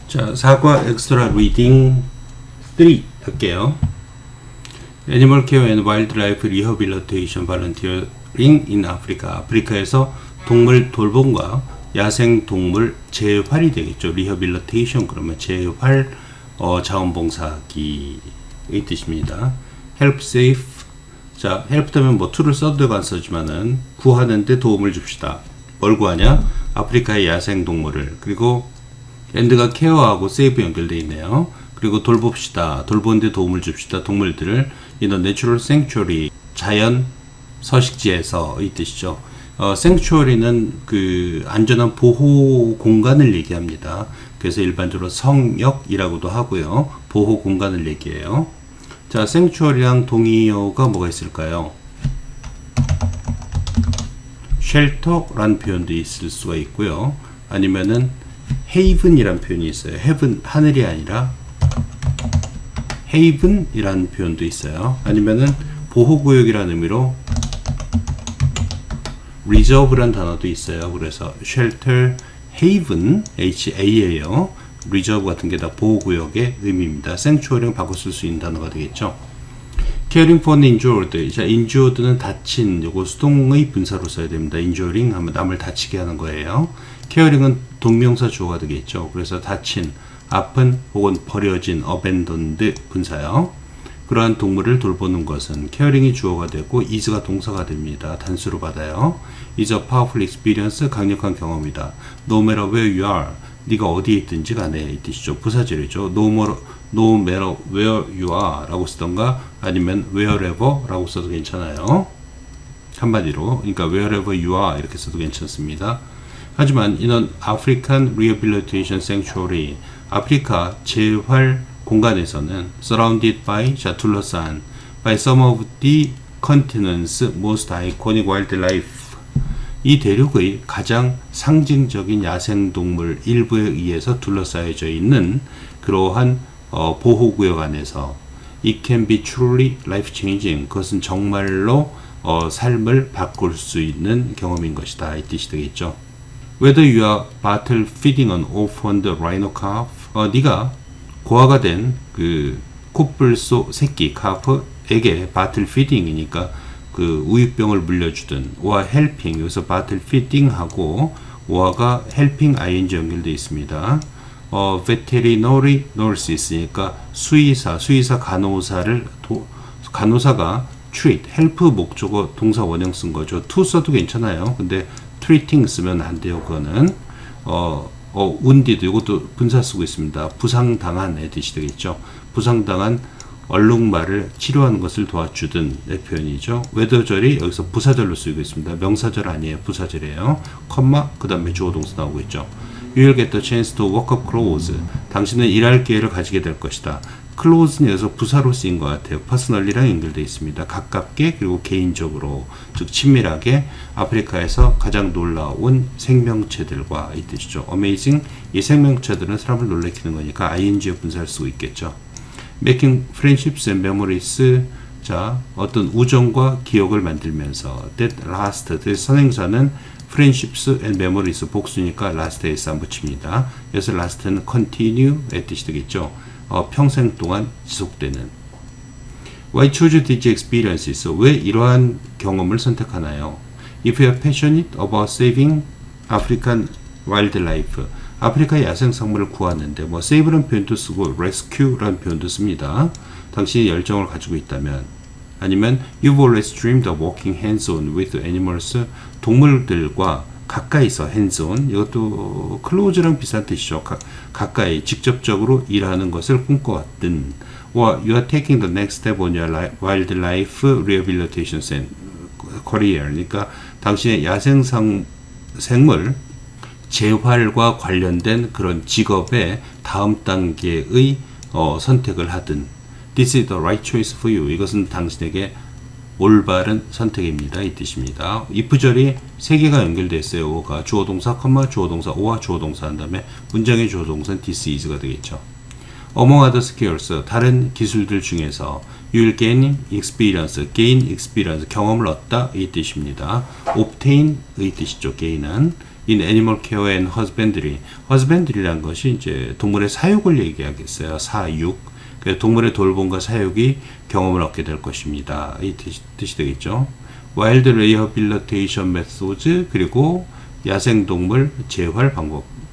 자, 사과 엑스트라 리딩 3 할게요. Animal Care and Wildlife Rehabilitation Volunteering in Africa. 아프리카에서 동물 돌봄과 야생 동물 재활이 되겠죠. Rehabilitation 그러면 재활 자원봉사하기의 뜻입니다. Help save. 자, help 되면 뭐 to를 써도 되고 안 써지만은 구하는데 도움을 줍시다. 뭘 구하냐? 아프리카의 야생 동물을. 그리고 랜드가 케어하고 save 연결되어 있네요. 그리고 돌봅시다. 돌보는데 도움을 줍시다. 동물들을 in a natural sanctuary, 자연 서식지에서 이 뜻이죠. sanctuary는 그 안전한 보호 공간을 얘기합니다. 그래서 일반적으로 성역이라고도 하고요. 보호 공간을 얘기해요. 자, sanctuary랑 동의어가 뭐가 있을까요? shelter라는 표현도 있을 수가 있고요. 아니면은 haven이라는 표현이 있어요. heaven, 하늘이 아니라 haven이라는 표현도 있어요. 아니면은 보호구역이라는 의미로 reserve라는 단어도 있어요. 그래서 shelter, haven, HA예요. reserve 같은 게 다 보호구역의 의미입니다. sanctuary랑 바꿔 쓸 수 있는 단어가 되겠죠. caring for the injured. 자, injured는 다친, 요거 수동의 분사로 써야 됩니다. injuring 하면 남을 다치게 하는 거예요. caring은 동명사 주어가 되겠죠. 그래서 다친, 아픈 혹은 버려진 abandoned 분사요. 그러한 동물을 돌보는 것은 caring이 주어가 되고 is가 동사가 됩니다. 단수로 받아요. is a powerful experience, 강력한 경험이다. no matter where you are, 네가 어디에 있든지 간에 이 뜻이죠. 부사절이죠. no matter where you are 라고 쓰던가 아니면 wherever 라고 써도 괜찮아요. 한마디로 그러니까 wherever you are 이렇게 써도 괜찮습니다. 하지만 in an African Rehabilitation Sanctuary, 아프리카 재활 공간에서는 surrounded by, 자, 둘러싼 by some of the continent's most iconic wildlife, 이 대륙의 가장 상징적인 야생동물 일부에 의해서 둘러싸여져 있는 그러한 보호구역 안에서 it can be truly life-changing, 그것은 정말로 삶을 바꿀 수 있는 경험인 것이다 이 뜻이 되겠죠. Whether you are bottle feeding an orphaned rhino calf, 네가 고아가 된 그 코뿔소 새끼 카프에게 바틀 피딩이니까 그 우유병을 물려주든, or helping, 여기서 바틀 피딩하고 오아가 helping ing 연결되어 있습니다. veterinary nurse 있으니까 수의사 간호사를 간호사가 treat, help 목적어 동사 원형 쓴 거죠. to 써도 괜찮아요. 근데 treating 쓰면 안 돼요. 그거는 wounded, 이것도 분사 쓰고 있습니다. 부상당한의 뜻이 되겠죠. 부상당한 얼룩말을 치료하는 것을 도와주든 의 표현이죠. whether절이 여기서 부사절로 쓰이고 있습니다. 명사절 아니에요. 부사절이에요. 컴마 그 다음에 주어 동사 나오고 있죠. You will get the chance to work up close. 당신은 일할 기회를 가지게 될 것이다. close는 여기서 부사로 쓰인 것 같아요. personally랑 연결되어 있습니다. 가깝게 그리고 개인적으로, 즉 친밀하게 아프리카에서 가장 놀라운 생명체들과 이 뜻이죠. amazing, 이 생명체들은 사람을 놀래키는 거니까 ing의 분사를 쓰고 있겠죠. making friendships and memories, 자, 어떤 우정과 기억을 만들면서 that last, 선행사는 friendships and memories 복수니까 last에 s 안 붙입니다. 여기서 last는 continue의 뜻이 되겠죠. 평생 동안 지속되는. Why choose these experiences? 왜 이러한 경험을 선택하나요? If you are passionate about saving African wildlife, 아프리카의 야생생물을 구하는데 뭐 save라는 표현도 쓰고 rescue라는 표현도 씁니다. 당신이 열정을 가지고 있다면, 아니면 you've always dreamed of working hands-on with animals, 동물들과 가까이서 hands-on, 이것도 close랑 비슷한 뜻이죠. 가까이 직접적으로 일하는 것을 꿈꿔왔든, or you are taking the next step on your wildlife rehabilitation career, 그러니까 당신의 야생생물 재활과 관련된 그런 직업의 다음 단계의 선택을 하든, this is the right choice for you, 이것은 당신에게 올바른 선택입니다 이 뜻입니다. if절이 세 개가 연결되어 있어요. 오가 주어동사, 컴마 주어동사, 오와 주어동사 한 다음에 문장의 주어동사는 this is가 되겠죠. Among other skills, 다른 기술들 중에서 you will gain experience, gain experience, 경험을 얻다 이 뜻입니다. obtain의 뜻이죠. gain은 in animal care and husbandry. husbandry라는 것이 이제 동물의 사육을 얘기하겠어요. 사육. 그래서 동물의 돌봄과 사육이 경험을 얻게 될 것입니다. 이 뜻이 되겠죠. wild rehabilitation methods, 그리고 야생동물 재활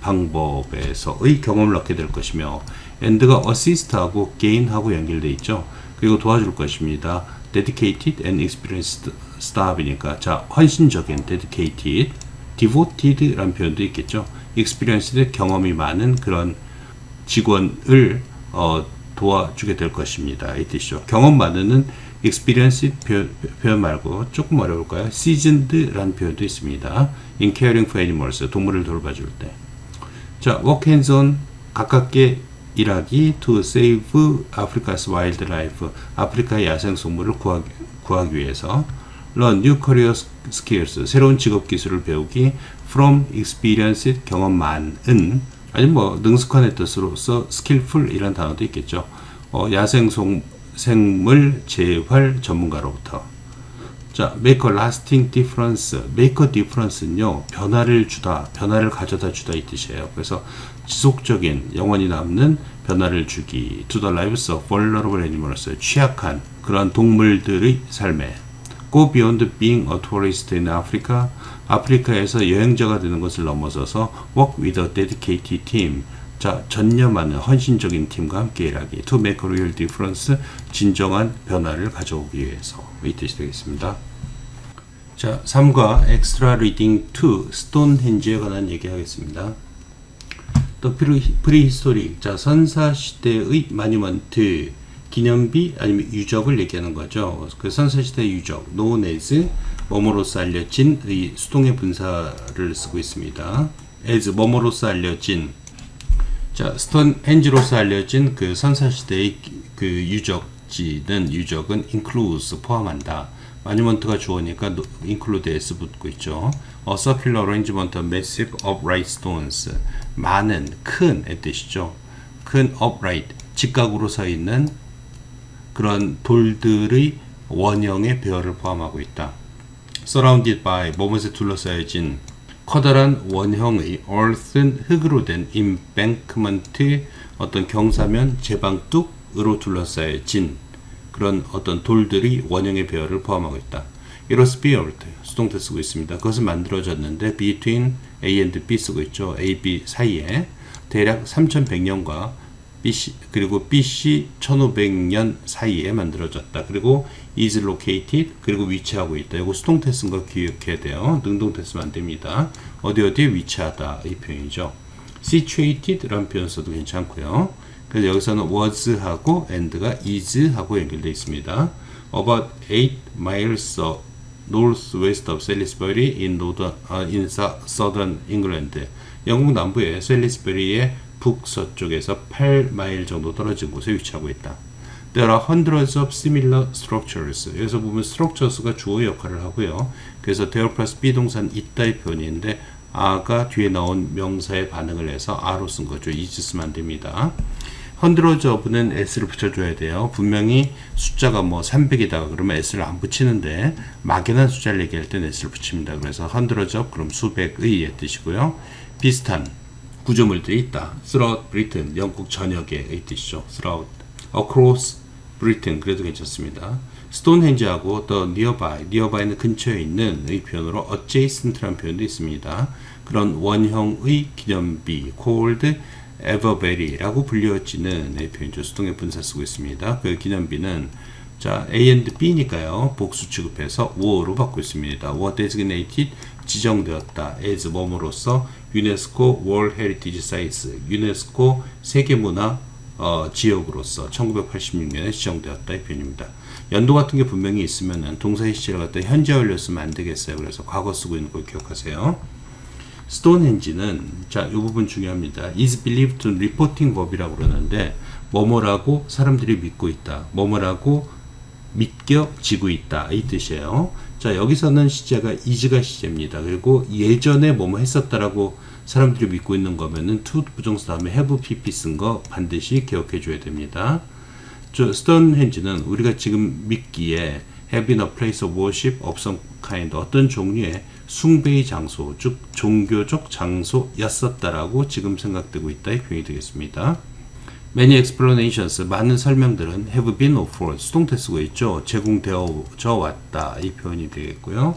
방법에서의 경험을 얻게 될 것이며, and가 assist하고 gain하고 연결되어 있죠. 그리고 도와줄 것입니다. dedicated and experienced staff이니까, 자, 헌신적인 dedicated, devoted라는 표현도 있겠죠. experienced, 경험이 많은 그런 직원을 도와주게 될 것입니다. 이 뜻이죠. 경험 많은은 experienced 표현 말고 조금 어려울까요? seasoned라는 표현도 있습니다. in caring for animals, 동물을 돌봐줄 때. 자, work hands on, 가깝게 일하기, to save Africa's wildlife, 아프리카의 야생동물을 구하기 위해서. learn new career skills, 새로운 직업 기술을 배우기, from experienced, 경험 많은, 아니면 뭐 능숙한의 뜻으로서 skillful 이란 단어도 있겠죠. 야생생물 재활 전문가로부터. 자, make a lasting difference. make a difference는요, 변화를 주다, 변화를 가져다 주다 이 뜻이에요. 그래서 지속적인, 영원히 남는 변화를 주기. to the lives of vulnerable animals, 취약한 그런 동물들의 삶에. go beyond being a tourist in Africa. 아프리카에서 여행자가 되는 것을 넘어서서 work with a dedicated team. 자, 전념하는 헌신적인 팀과 함께 일하기. to make a real difference, 진정한 변화를 가져오기 위해서 이 뜻이 되겠습니다. 자, 3과 extra reading 2, 스톤헨지에 관한 얘기하겠습니다. 또 prehistoric, 자, 선사시대의 마뉴먼트, 기념비 아니면 유적을 얘기하는 거죠. 그 선사시대 유적, known as, 뭐뭐로서 알려진, 이 수동의 분사를 쓰고 있습니다. as, 뭐뭐로서 알려진. 자, 스톤헨지로서 알려진 그 선사시대의 그 유적은 includes, 포함한다. 마뉴먼트가 주어니까 include s 붙고 있죠. A circular arrangement of massive upright stones, 많은, 큰의 뜻이죠. 큰 upright, 직각으로 서 있는 그런 돌들의 원형의 배열을 포함하고 있다. surrounded by, 뭐뭇에 둘러싸여진 커다란 원형의 earthen, 흙으로 된 embankment, 어떤 경사면 제방뚝으로 둘러싸여진 그런 어떤 돌들이 원형의 배열을 포함하고 있다. It was built, 수동태 쓰고 있습니다. 그것은 만들어졌는데 between A and B 쓰고 있죠. A, B 사이에 대략 3100년과 BC, 그리고 BC 1500년 사이에 만들어졌다. 그리고 is located, 그리고 위치하고 있다. 이거 수동태 쓴 거 기억해야 돼요. 능동태 쓰면 안 됩니다. 어디에 위치하다 이 표현이죠. situated 라는 표현 써도 괜찮고요. 그래서 여기서는 was하고 and가 is하고 연결되어 있습니다. About 8 miles northwest of Salisbury in southern England. 영국 남부의 셀리스버리의 북서쪽에서 8마일 정도 떨어진 곳에 위치하고 있다. There are hundreds of similar structures. 여기서 보면 structures가 주어 역할을 하고요. 그래서 there plus 비동산 있다의 표현인데 a가 뒤에 나온 명사에 반응을 해서 a로 쓴 거죠. is 쓰면 안 됩니다. hundreds of는 s를 붙여줘야 돼요. 분명히 숫자가 뭐 300이다 그러면 s를 안 붙이는데 막연한 숫자를 얘기할 때 s를 붙입니다. 그래서 hundreds of 그럼 수백의 뜻이고요. 비슷한 구조물들이 있다. throughout Britain, 영국 전역의 뜻이죠. throughout, across Britain, 그래도 괜찮습니다. 스톤헨지하고 더 nearby는 근처에 있는 의 표현으로 adjacent라는 표현도 있습니다. 그런 원형의 기념비, called everberry라고 불려지는 의 표현이죠. 수동의 분사 쓰고 있습니다. 그 기념비는 자, A and B니까요. 복수 취급해서 war로 바꾸고 있습니다. war designated, 지정되었다. as 뭐뭐로서 유네스코 World Heritage Sites, 유네스코 세계문화 지역으로서 1986년에 지정되었다 이 표현입니다. 연도 같은 게 분명히 있으면은 동사의 시제를 갖다 현재 완료 쓰면 안 되겠어요. 그래서 과거 쓰고 있는 걸 기억하세요. 스톤헨지는 자, 이 부분 중요합니다. is believed to reporting verb이라고 그러는데 뭐뭐라고 사람들이 믿고 있다. 뭐뭐라고 믿겨지고 있다 이 뜻이에요. 자, 여기서는 시제가 is가 시제입니다. 그리고 예전에 뭐뭐 했었다라고 사람들이 믿고 있는 거면은 to 부정사 다음에 have pp 쓴 거 반드시 기억해 줘야 됩니다. 스톤헨지는 우리가 지금 믿기에 have been a place of worship of some kind, 어떤 종류의 숭배의 장소, 즉 종교적 장소였었다라고 지금 생각되고 있다의 표현이 되겠습니다. Many explanations, 많은 설명들은 have been offered, 수동태 쓰고 있죠. 제공되어져 왔다 이 표현이 되겠고요.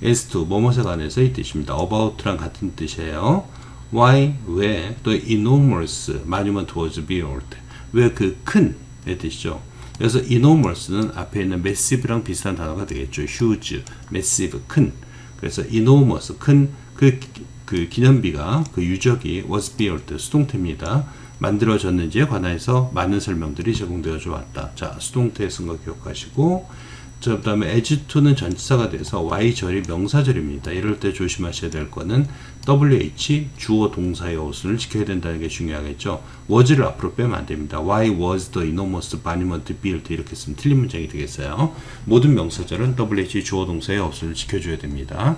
as to, 뭐뭐에 관해서 이 뜻입니다. about랑 같은 뜻이에요. why, 왜, 또 enormous, monument was built, 왜 그 큰 의 뜻이죠. 그래서 enormous는 앞에 있는 massive랑 비슷한 단어가 되겠죠. huge, massive, 큰. 그래서 enormous, 큰 그 기념비가, 그 유적이 was built, 수동태입니다. 만들어졌는지에 관해서 많은 설명들이 제공되어져 왔다. 자, 수동태 쓴 거 기억하시고, 그 다음에 as to는 전치사가 돼서 y절이 명사절입니다. 이럴 때 조심하셔야 될 거는 wh, 주어 동사의 어순을 지켜야 된다는 게 중요하겠죠. was를 앞으로 빼면 안 됩니다. Why was the enormous monument built? 이렇게 쓰면 틀린 문장이 되겠어요. 모든 명사절은 wh, 주어 동사의 어순을 지켜줘야 됩니다.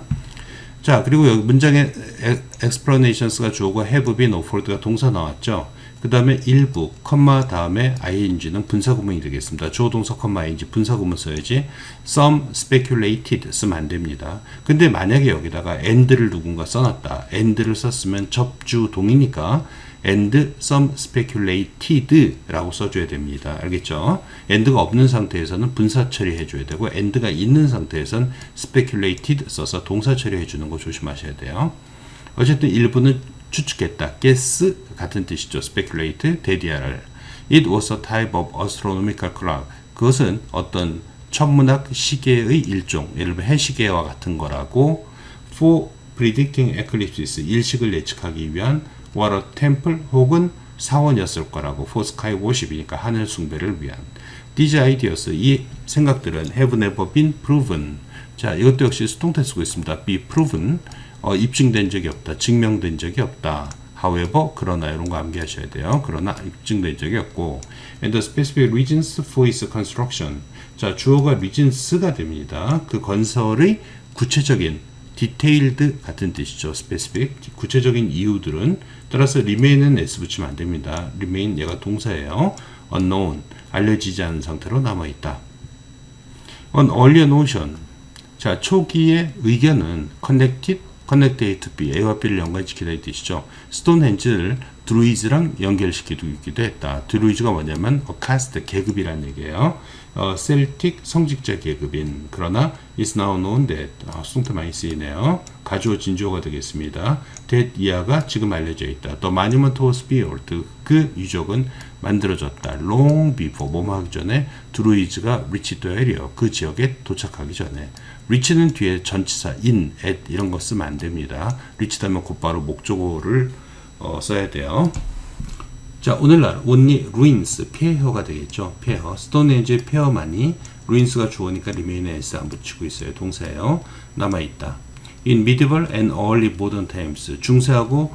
자, 그리고 여기 문장에 explanations가 주어고 have been offered가 동사 나왔죠. 그 다음에 일부, 컴마 다음에 ing는 분사구문이 되겠습니다. 주어 동사 컴마 ing 분사구문 써야지 some speculated 쓰면 안 됩니다. 근데 만약에 여기다가 and를 누군가 써놨다. and를 썼으면 접주동이니까 and some speculated 라고 써줘야 됩니다. 알겠죠? and가 없는 상태에서는 분사 처리해줘야 되고 and가 있는 상태에서는 speculated 써서 동사 처리해주는 거 조심하셔야 돼요. 어쨌든 일부는 추측했다. guess 같은 뜻이죠. speculate, 대디아를. It was a type of astronomical clock. 그것은 어떤 천문학 시계의 일종, 예를 들면 해시계와 같은 거라고. For predicting eclipses, 일식을 예측하기 위한 water temple 혹은 사원이었을 거라고. For sky worship이니까 하늘 숭배를 위한. These ideas, 이 생각들은 have never been proven. 자, 이것도 역시 수동태 쓰고 있습니다. be proven. 입증된 적이 없다. 증명된 적이 없다. however, 그러나 이런 거 암기하셔야 돼요. 그러나 입증된 적이 없고 and the specific reasons for its construction. 자, 주어가 reasons가 됩니다. 그 건설의 구체적인 detailed 같은 뜻이죠. specific, 구체적인 이유들은 따라서 remain은 s 붙이면 안 됩니다. remain 얘가 동사예요. unknown, 알려지지 않은 상태로 남아있다. an earlier notion. 자, 초기의 의견은 connected A to B, A와 B를 연관시키다 이 뜻이죠. 스톤헨지를 드루이즈랑 연결시키기도 했다. 드루이즈가 뭐냐면 카스트, 계급이라는 얘기예요. 셀틱, 성직자 계급인. 그러나 is now known that, 수동태 많이 쓰이네요. 가주어 진주어가 되겠습니다. that 이하가 지금 알려져 있다. The monument was built, 그 유적은 만들어졌다. long before, 뭐뭐 하기 전에 드루이즈가 reached the area, 그 지역에 도착하기 전에. reach는 뒤에 전치사 in, at 이런 거 쓰면 안 됩니다. reach 하면 곧바로 목적어를 써야 돼요. 자, 오늘날 only ruins, 폐허가 되겠죠. 폐허. 스톤헨지의 폐허만이 ruins가 주어니까 remain에 s 안 붙이고 있어요. 동사예요. 남아있다. In medieval and early modern times, 중세하고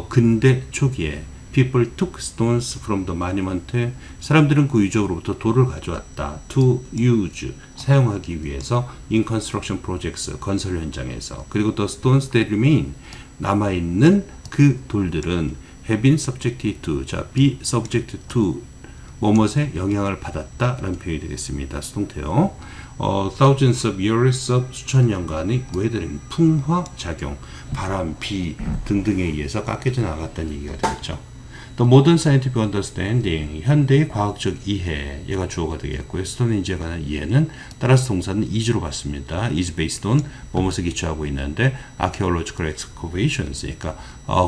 근대 초기에 people took stones from the monument. 사람들은 그 유적으로부터 돌을 가져왔다. To use, 사용하기 위해서 in construction projects, 건설 현장에서. 그리고 the stones that remain, 남아있는 그 돌들은 have been subjected to, 자, be subjected to, 뭐뭇에 영향을 받았다 라는 표현이 되겠습니다. 수동태요. thousands of years of 수천 년간의 weathering, 풍화 작용, 바람, 비 등등에 의해서 깎여져 나갔다는 얘기가 되겠죠. The modern scientific understanding, 현대의 과학적 이해, 얘가 주어가 되겠고요. 스톤헨지에 관한 이해는 따라서 동사는 is로 받습니다. is based on 뭐뭇에 기초하고 있는데 archaeological excavations, 그러니까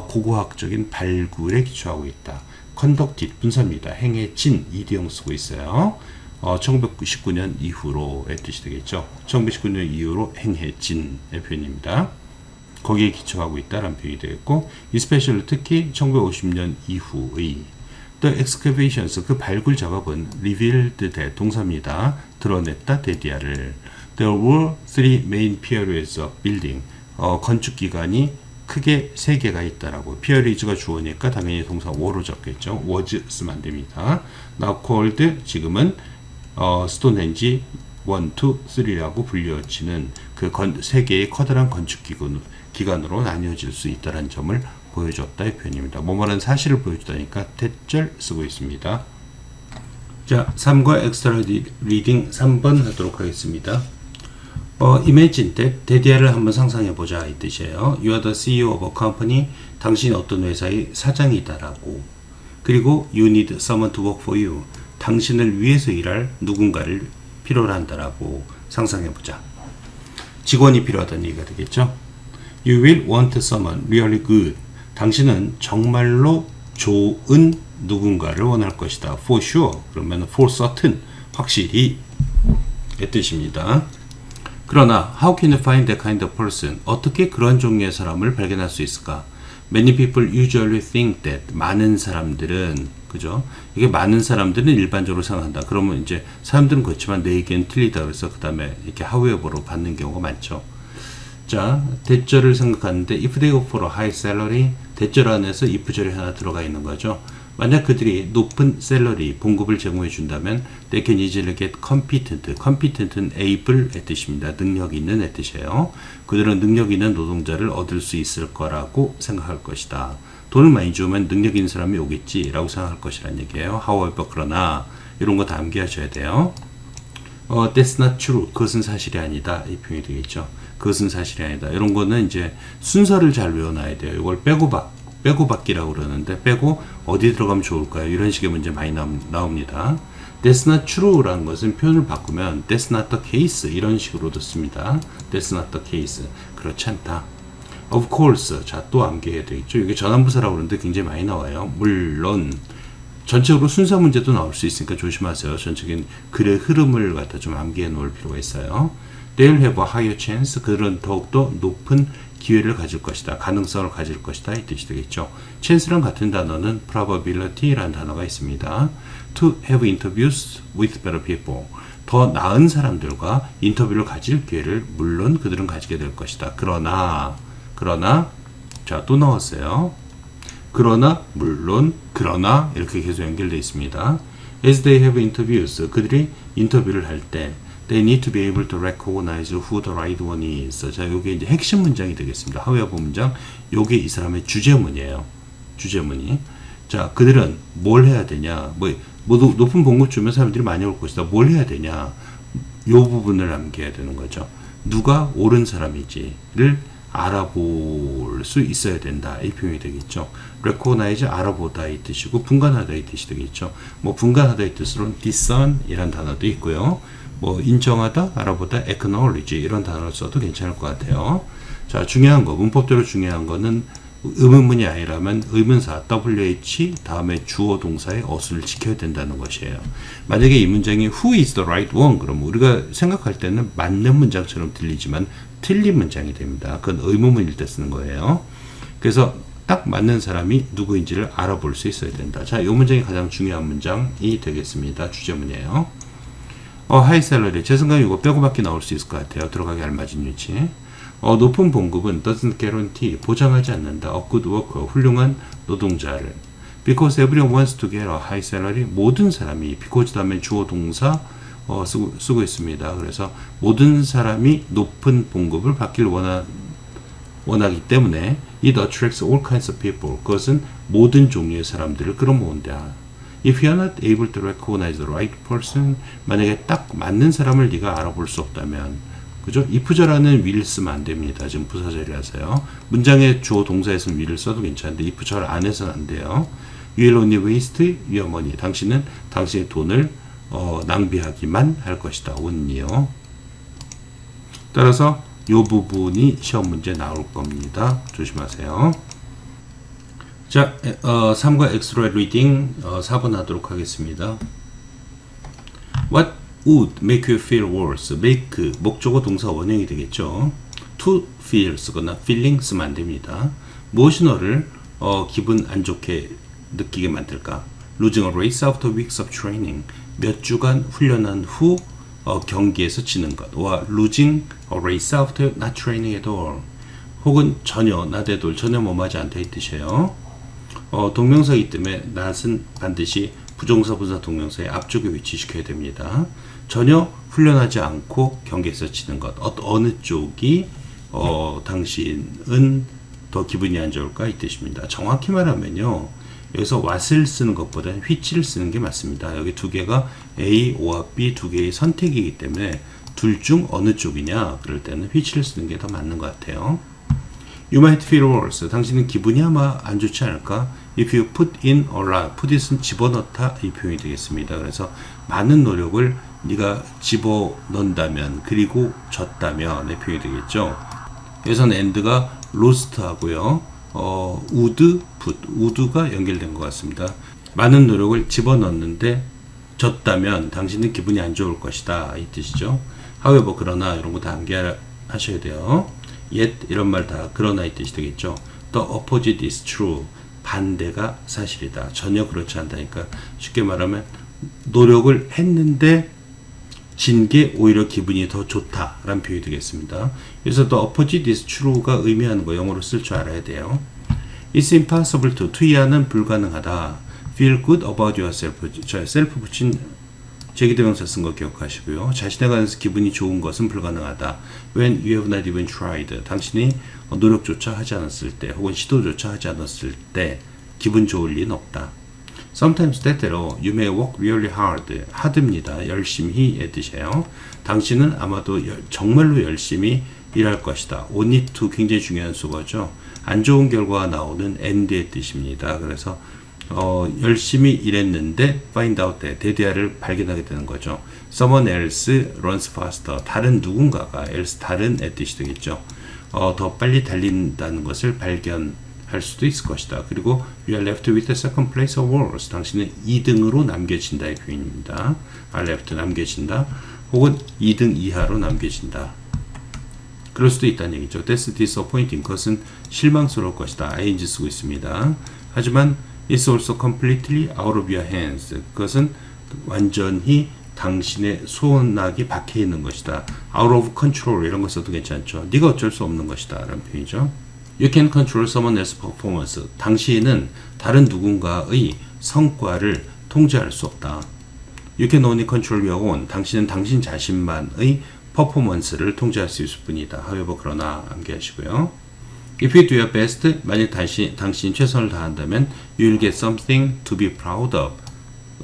고고학적인 발굴에 기초하고 있다. conducted, 분사입니다. 행해진, 이디형 쓰고 있어요. 1999년 이후로의 뜻이 되겠죠. 1999년 이후로 행해진의 표현입니다. 거기에 기초하고 있다라는 표현이 되겠고, especially 특히 1950년 이후의 the excavations, 그 발굴 작업은 revealed that, 동사입니다. 드러냈다, 데디아를. There were three main periods of building. 건축 기간이 크게 세 개가 있다라고. periods가 주어니까 당연히 동사 were로 적겠죠. was 쓰면 안 됩니다. Now called, 지금은 스톤헨지 1, 2, 3라고 불려지는 그 세 개의 커다란 건축 기관으로 나뉘어질 수 있다는 점을 보여줬다 이 표현입니다. 뭐뭐는 사실을 보여주다니까 대절 쓰고 있습니다. 자, 3과 엑스트라 리딩 3번 하도록 하겠습니다. Imagine that, 대디아를 한번 상상해보자 이 뜻이에요. You are the CEO of a company, 당신이 어떤 회사의 사장이다라고. 그리고 You need someone to work for you, 당신을 위해서 일할 누군가를 필요로 한다라고 상상해보자. 직원이 필요하다는 얘기가 되겠죠. You will want someone really good, 당신은 정말로 좋은 누군가를 원할 것이다. For sure, 그러면 for certain, 확실히 의 뜻입니다. 그러나 how can you find that kind of person? 어떻게 그런 종류의 사람을 발견할 수 있을까? Many people usually think that, 많은 사람들은, 그죠? 이게 많은 사람들은 일반적으로 생각한다. 그러면 이제 사람들은 그렇지만 내 의견은 틀리다. 그래서 그 다음에 이렇게 however로 받는 경우가 많죠. 자, 대절을 생각하는데 if they offer a high salary, 대절 안에서 if절이 하나 들어가 있는 거죠. 만약 그들이 높은 셀러리, 봉급을 제공해 준다면 they can easily get competent. competent은 able의 뜻입니다. 능력 있는 의 뜻이에요. 그들은 능력 있는 노동자를 얻을 수 있을 거라고 생각할 것이다. 돈을 많이 주면 능력 있는 사람이 오겠지 라고 생각할 것이란 얘기예요. however, 그러나 이런 거 다 암기하셔야 돼요. That's not true. 그것은 사실이 아니다. 이 표현이 되겠죠. 그것은 사실이 아니다. 이런 거는 이제 순서를 잘 외워놔야 돼요. 이걸 빼고 받기라고 그러는데 빼고 어디 들어가면 좋을까요? 이런 식의 문제 많이 나옵니다. That's not true라는 것은 표현을 바꾸면 That's not the case 이런 식으로도 씁니다. That's not the case. 그렇지 않다. Of course. 자, 또 암기해야 되겠죠. 이게 전환부사라고 그러는데 굉장히 많이 나와요. 물론 전체적으로 순서 문제도 나올 수 있으니까 조심하세요. 전체적인 글의 흐름을 갖다 좀 암기해 놓을 필요가 있어요. They'll have a higher chance. 그들은 더욱더 높은 기회를 가질 것이다. 가능성을 가질 것이다. 이 뜻이 되겠죠. chance랑 같은 단어는 probability라는 단어가 있습니다. To have interviews with better people. 더 나은 사람들과 인터뷰를 가질 기회를 물론 그들은 가지게 될 것이다. 그러나 자, 또 나왔어요. 그러나 물론 그러나 이렇게 계속 연결되어 있습니다. As they have interviews. 그들이 인터뷰를 할 때 They need to be able to recognize who the right one is. 자, 요게 이제 핵심 문장이 되겠습니다. however 문장. 요게 이 사람의 주제문이에요. 주제문이. 자, 그들은 뭘 해야 되냐? 뭐 높은 봉급 주면 사람들이 많이 올 것이다. 뭘 해야 되냐? 요 부분을 암기해야 되는 거죠. 누가 옳은 사람이지를 알아볼 수 있어야 된다. 이 표현이 되겠죠. recognize, 알아보다 이 뜻이고 분간하다 이 뜻이 되겠죠. 뭐 분간하다 이 뜻으로는 discern 이란 단어도 있고요. 뭐 인정하다, 알아보다, acknowledge 이런 단어를 써도 괜찮을 것 같아요. 자, 중요한 거, 문법대로 중요한 거는 의문문이 아니라면 의문사 WH 다음에 주어 동사의 어수를 지켜야 된다는 것이에요. 만약에 이 문장이 Who is the right one? 그럼 우리가 생각할 때는 맞는 문장처럼 들리지만 틀린 문장이 됩니다. 그건 의문문일 때 쓰는 거예요. 그래서 딱 맞는 사람이 누구인지를 알아볼 수 있어야 된다. 자, 이 문장이 가장 중요한 문장이 되겠습니다. 주제문이에요. 하이 샐러리. 제 생각에 이거 빼고밖에 나올 수 있을 것 같아요. 들어가기 알맞은 위치. 높은 봉급은 doesn't guarantee. 보장하지 않는다. A good worker. 훌륭한 노동자를. Because everyone wants to get a high salary. 모든 사람이 because 다음에 주어 동사 쓰고 있습니다. 그래서 모든 사람이 높은 봉급을 받길 원하기 때문에 it attracts all kinds of people. 그것은 모든 종류의 사람들을 끌어모은다. If you are not able to recognize the right person, 만약에 딱 맞는 사람을 네가 알아볼 수 없다면, 그죠? if절하는 will 쓰면 안 됩니다. 지금 부사절이라서요. 문장의 주어 동사에서는 will을 써도 괜찮은데 if절 안에서는 안 돼요. You will only waste your money. 당신은 당신의 돈을 낭비하기만 할 것이다. only요. 따라서 이 부분이 시험 문제 나올 겁니다. 조심하세요. 자, 3과 엑스트라 리딩 4번 하도록 하겠습니다. What would make you feel worse? make, 목적어 동사 원형이 되겠죠. to feel 쓰거나 feeling 쓰면 안 됩니다. 무엇이 너를 기분 안 좋게 느끼게 만들까? Losing a race after weeks of training. 몇 주간 훈련한 후 경기에서 지는 것. 와, losing a race after not training at all. 혹은 전혀, 나대돌, 전혀 뭐하지 않다 이 뜻이에요. 동명사이기 때문에 not은 반드시 부정사, 분사, 동명사의 앞쪽에 위치시켜야 됩니다. 전혀 훈련하지 않고 경기에서 지는 것. 어느 쪽이 당신은 더 기분이 안 좋을까 이 뜻입니다. 정확히 말하면요. 여기서 what을 쓰는 것보다는 which를 쓰는 게 맞습니다. 여기 두 개가 A, O와 B 두 개의 선택이기 때문에 둘 중 어느 쪽이냐 그럴 때는 which를 쓰는 게 더 맞는 것 같아요. You might feel worse. 당신은 기분이 아마 안 좋지 않을까? If you put in a lot. put it은 집어넣다 이 표현이 되겠습니다. 그래서 많은 노력을 네가 집어넣는다면 그리고 졌다면 의 표현이 되겠죠. 여기서는 and가 lost 하고요. would, put, would가 연결된 것 같습니다. 많은 노력을 집어넣는데 졌다면 당신은 기분이 안 좋을 것이다 이 뜻이죠. however 그러나 이런 거 다 암기하셔야 돼요. yet 이런 말 다 그러나 이 뜻이 되겠죠. The opposite is true. 반대가 사실이다. 전혀 그렇지 않다니까. 쉽게 말하면 노력을 했는데 진 게 오히려 기분이 더 좋다라는 표현이 되겠습니다. 그래서 the opposite is true가 의미하는 거 영어로 쓸 줄 알아야 돼요. It's impossible to. 투이하는 불가능하다. Feel good about yourself. 자, self 붙인 제기대명사 쓴 거 기억하시고요. 자신에 관해서 기분이 좋은 것은 불가능하다. When you have not even tried. 당신이 노력조차 하지 않았을 때 혹은 시도조차 하지 않았을 때 기분 좋을 리는 없다. Sometimes 때때로 you may work really hard. hard입니다. 열심히의 뜻이에요. 당신은 아마도 정말로 열심히 일할 것이다. on it to 굉장히 중요한 수거죠. 안 좋은 결과가 나오는 end의 뜻입니다. 그래서 열심히 일했는데 find out that 대대화를 발견하게 되는 거죠. Someone else runs faster. 다른 누군가가 else 다른의 뜻이 되겠죠. 더 빨리 달린다는 것을 발견할 수도 있을 것이다. 그리고 you are left with the second place or worse. 당신은 2등으로 남겨진다의 표현입니다. are left 남겨진다. 혹은 2등 이하로 남겨진다. 그럴 수도 있다는 얘기죠. That's disappointing. 그것은 실망스러울 것이다. ing 쓰고 있습니다. 하지만 It's also completely out of your hands. 그것은 완전히 당신의 손아귀 박혀 있는 것이다. Out of control 이런 거 써도 괜찮죠. 네가 어쩔 수 없는 것이다 라는 표현이죠. You can control someone else's performance. 당신은 다른 누군가의 성과를 통제할 수 없다. You can only control your own. 당신은 당신 자신만의 퍼포먼스를 통제할 수 있을 뿐이다. however 그러나 암기하시고요. If you do your best, 만약 당신이 최선을 다한다면 you will get something to be proud of.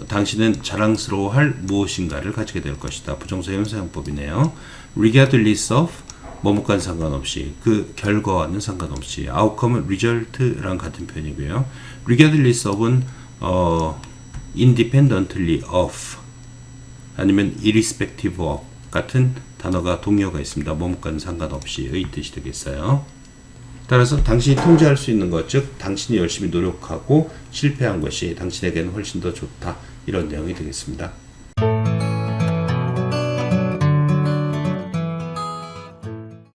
당신은 자랑스러워할 무엇인가를 가지게 될 것이다. 부정사 형사용법이네요. Regardless of, 뭐뭐과는 상관없이, 그 결과와는 상관없이. outcome은 result랑 같은 표현이고요. Regardless of은 independently of 아니면 irrespective of 같은 단어가 동의어가 있습니다. 뭐뭐과는 상관없이의 뜻이 되겠어요. 따라서 당신이 통제할 수 있는 것, 즉 당신이 열심히 노력하고 실패한 것이 당신에게는 훨씬 더 좋다. 이런 내용이 되겠습니다.